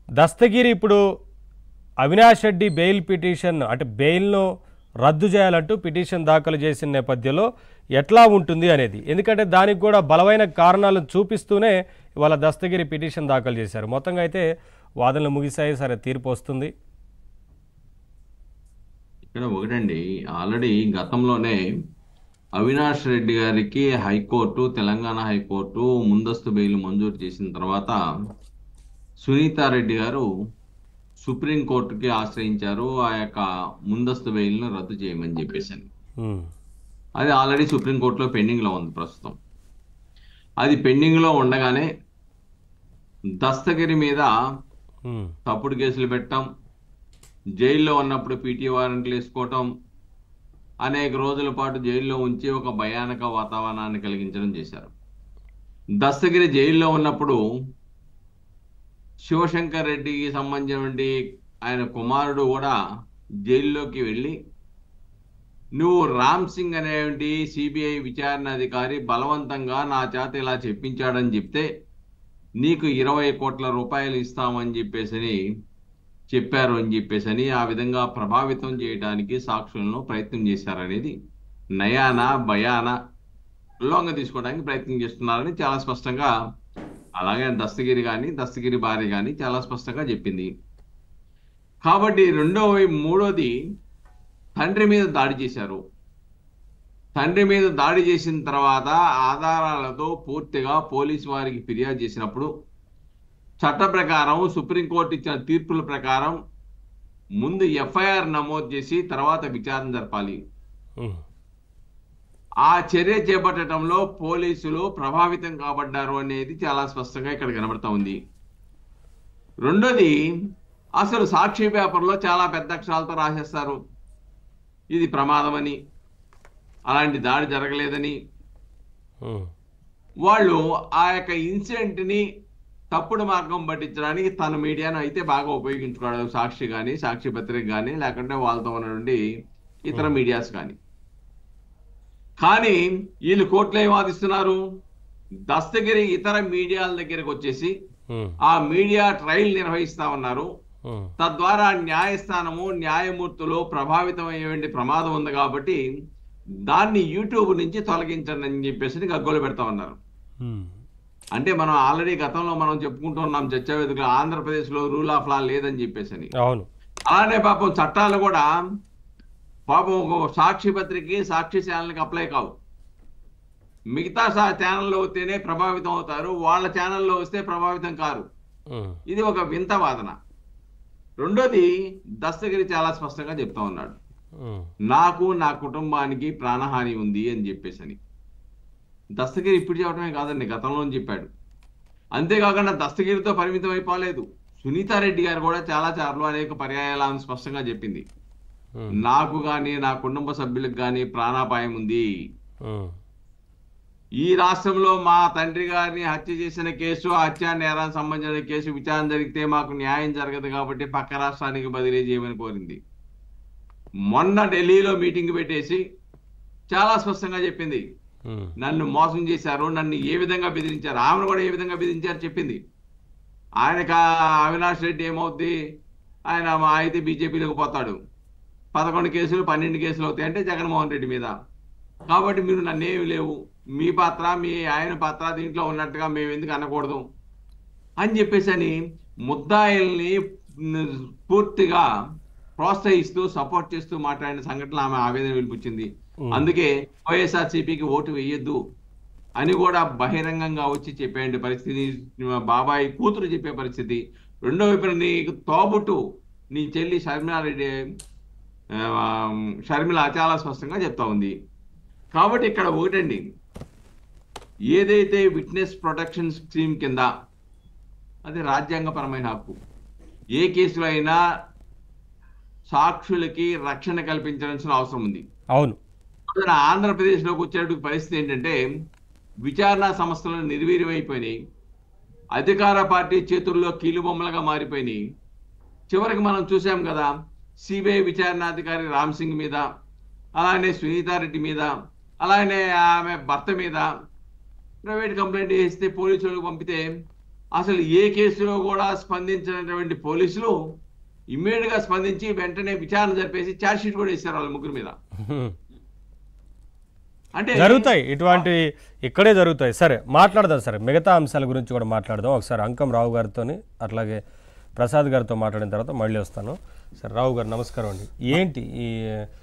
దస్తగిరి ఇప్పుడు Avinash Reddy bail petition అంటే బెయిల్ను రద్దు చేయాలంటూ పిటిషన్ దాఖలు చేసిన నేపథ్యంలో ఎట్లా ఉంటుంది అనేది, ఎందుకంటే దానికి కూడా బలమైన కారణాలను చూపిస్తూనే ఇవాళ దస్తగిరి పిటిషన్ దాఖలు చేశారు. మొత్తంగా అయితే వాదనలు ముగిశాయి, సరే తీర్పు వస్తుంది. ఇక్కడ ఒకటండి, ఆల్రెడీ గతంలోనే అవినాష్ రెడ్డి గారికి హైకోర్టు, తెలంగాణ హైకోర్టు ముందస్తు బెయిల్ మంజూరు చేసిన తర్వాత సునీతారెడ్డి గారు సుప్రీంకోర్టుకి ఆశ్రయించారు ఆ యొక్క ముందస్తు బెయిల్ను రద్దు చేయమని చెప్పేసి. అది ఆల్రెడీ సుప్రీంకోర్టులో పెండింగ్లో ఉంది ప్రస్తుతం. అది పెండింగ్లో ఉండగానే దస్తగిరి మీద తప్పుడు కేసులు పెట్టడం, జైల్లో ఉన్నప్పుడు పీటీ వారెంట్లు వేసుకోవటం, అనేక రోజుల పాటు జైల్లో ఉంచి ఒక భయానక వాతావరణాన్ని కలిగించడం చేశారు. దస్తగిరి జైల్లో ఉన్నప్పుడు శివశంకర్ రెడ్డికి సంబంధించిన ఆయన కుమారుడు కూడా జైల్లోకి వెళ్ళి, నువ్వు రామ్ సింగ్ అనేటువంటి సిబిఐ విచారణ అధికారి బలవంతంగా నా చేత ఇలా చెప్పించాడని చెప్తే నీకు 20 కోట్ల రూపాయలు ఇస్తామని చెప్పారు అని చెప్పేసి ఆ విధంగా ప్రభావితం చేయడానికి సాక్షులను ప్రయత్నం చేశారనేది నయాన భయాన లొంగ తీసుకోవడానికి ప్రయత్నం చేస్తున్నారని చాలా స్పష్టంగా, అలాగే దస్తగిరి భార్య కానీ చాలా స్పష్టంగా చెప్పింది. కాబట్టి మూడోది తండ్రి మీద దాడి చేశారు. తండ్రి మీద దాడి చేసిన తర్వాత ఆధారాలతో పూర్తిగా పోలీసు వారికి ఫిర్యాదు చేసినప్పుడు చట్ట ప్రకారం సుప్రీంకోర్టు ఇచ్చిన తీర్పుల ప్రకారం ముందు ఎఫ్ఐఆర్ నమోదు చేసి తర్వాత విచారణ జరపాలి. ఆ చర్య చేపట్టడంలో పోలీసులు ప్రభావితం కాబడ్డారు అనేది చాలా స్పష్టంగా ఇక్కడ కనబడతా ఉంది. రెండోది, అసలు సాక్షి పేపర్లో చాలా పెద్ద అక్షరాలతో రాసేస్తారు ఇది ప్రమాదమని, అలాంటి దాడి జరగలేదని. వాళ్ళు ఆ యొక్క ఇన్సిడెంట్ని తప్పుడు మార్గం పట్టించడానికి తన మీడియాను అయితే బాగా ఉపయోగించుకోవడం, సాక్షి కానీ, సాక్షి పత్రిక కానీ, లేకుంటే వాళ్ళతో ఉన్నటువంటి ఇతర మీడియాస్ కానీ. కానీ వీళ్ళు కోర్టులో ఏం వాదిస్తున్నారు, దస్తగిరి ఇతర మీడియాల దగ్గరకు వచ్చేసి ఆ మీడియా ట్రయల్ నిర్వహిస్తా ఉన్నారు, తద్వారా న్యాయస్థానము న్యాయమూర్తులు ప్రభావితం అయ్యే ప్రమాదం ఉంది కాబట్టి దాన్ని యూట్యూబ్ నుంచి తొలగించండి అని చెప్పేసి గగ్గోలు పెడతా ఉన్నారు. అంటే మనం ఆల్రెడీ గతంలో మనం చెప్పుకుంటూ ఉన్నాం చర్చా వేదికలో, ఆంధ్రప్రదేశ్లో రూల్ ఆఫ్ లా లేదని చెప్పేసి. అలానే పాపం చట్టాలు కూడా సాక్షి పత్రికకి, సాక్షి ఛానల్కి అప్లై కావు. మిగతా ఛానల్లో వస్తేనే ప్రభావితం అవుతారు, వాళ్ళ ఛానల్లో వస్తే ప్రభావితం కారు. ఇది ఒక వింత వాదన. రెండోది, దస్తగిరి చాలా స్పష్టంగా చెప్తా ఉన్నాడు, నాకు నా కుటుంబానికి ప్రాణహాని ఉంది అని చెప్పేసి. దస్తగిరి ఇప్పుడు చెప్పడమే కాదండి, గతంలో చెప్పాడు. అంతేకాకుండా దస్తగిరితో పరిమితం అయిపోలేదు, సునీతారెడ్డి గారు కూడా చాలా సార్లు అనేక పర్యాయాలను స్పష్టంగా చెప్పింది, నాకు కానీ నా కుటుంబ సభ్యులకు కానీ ప్రాణాపాయం ఉంది. ఈ రాష్ట్రంలో మా తండ్రి గారిని హత్య చేసిన కేసు, హత్యా నేరానికి సంబంధించిన కేసు విచారణ జరిగితే మాకు న్యాయం జరగదు కాబట్టి పక్క రాష్ట్రానికి బదిలీ చేయమని కోరింది. మొన్న ఢిల్లీలో మీటింగ్ పెట్టేసి చాలా స్పష్టంగా చెప్పింది, నన్ను మోసం చేశారు, నన్ను ఏ విధంగా బెదిరించారు, ఆమెను కూడా ఏ విధంగా బెదిరించారు చెప్పింది. ఆయనకు అవినాష్ రెడ్డి ఏమవుద్ది, ఆయన అయితే బీజేపీలోకి పోతాడు, 11 కేసులు 12 కేసులు అవుతాయి అంటే జగన్మోహన్ రెడ్డి మీద, కాబట్టి మీరు నన్నేమి లేవు, మీ పాత్ర మీ ఆయన పాత్ర దీంట్లో ఉన్నట్టుగా మేము ఎందుకు అనకూడదు అని చెప్పేసి ముద్దాయిల్ని పూర్తిగా ప్రోత్సహిస్తూ సపోర్ట్ చేస్తూ మాట్లాడిన సంఘటన ఆమె ఆవేదన వినిపించింది. అందుకే వైఎస్ఆర్సీపీకి ఓటు వేయొద్దు అని కూడా బహిరంగంగా వచ్చి చెప్పే పరిస్థితి, బాబాయ్ కూతురు చెప్పే పరిస్థితి. రెండో వైపున నీకు తోబుట్టు నీ చెల్లి షర్మిల చాలా స్పష్టంగా చెప్తా ఉంది. కాబట్టి ఇక్కడ ఒకటండి, ఏదైతే విట్నెస్ ప్రొటెక్షన్ స్కీమ్ కింద అది రాజ్యాంగపరమైన హక్కు, ఏ కేసులో అయినా సాక్షులకి రక్షణ కల్పించాల్సిన అవసరం ఉంది. అవును, ఆంధ్రప్రదేశ్లోకి వచ్చేటువంటి పరిస్థితి ఏంటంటే విచారణ సంస్థలు నిర్వీర్యమైపోయినాయి, అధికార పార్టీ చేతుల్లో కీలుబొమ్మలుగా మారిపోయినాయి. చివరికి మనం చూసాం కదా, సిబిఐ విచారణాధికారి రామ్ సింగ్ మీద, అలానే సునీతారెడ్డి మీద, అలానే ఆమె భర్త మీద ప్రైవేట్ కంప్లైంట్ చేస్తే పోలీసులకు పంపితే అసలు ఏ కేసులో కూడా స్పందించినటువంటి పోలీసులు ఇమ్మీడియట్ గా స్పందించి వెంటనే విచారణ జరిపేసి ఛార్జ్ షీట్ కూడా వేశారు వాళ్ళ ముగ్గురు మీద. అంటే జరుగుతాయి ఇటువంటి, ఇక్కడే జరుగుతాయి. సరే మాట్లాడదాం సరే, మిగతా అంశాల గురించి కూడా మాట్లాడదాం. ఒకసారి అంకం రావు గారితో అట్లాగే ప్రసాద్ గారితో మాట్లాడిన తర్వాత మళ్ళీ వస్తాను. సరే రావు గారు నమస్కారం అండి. ఏంటి ఈ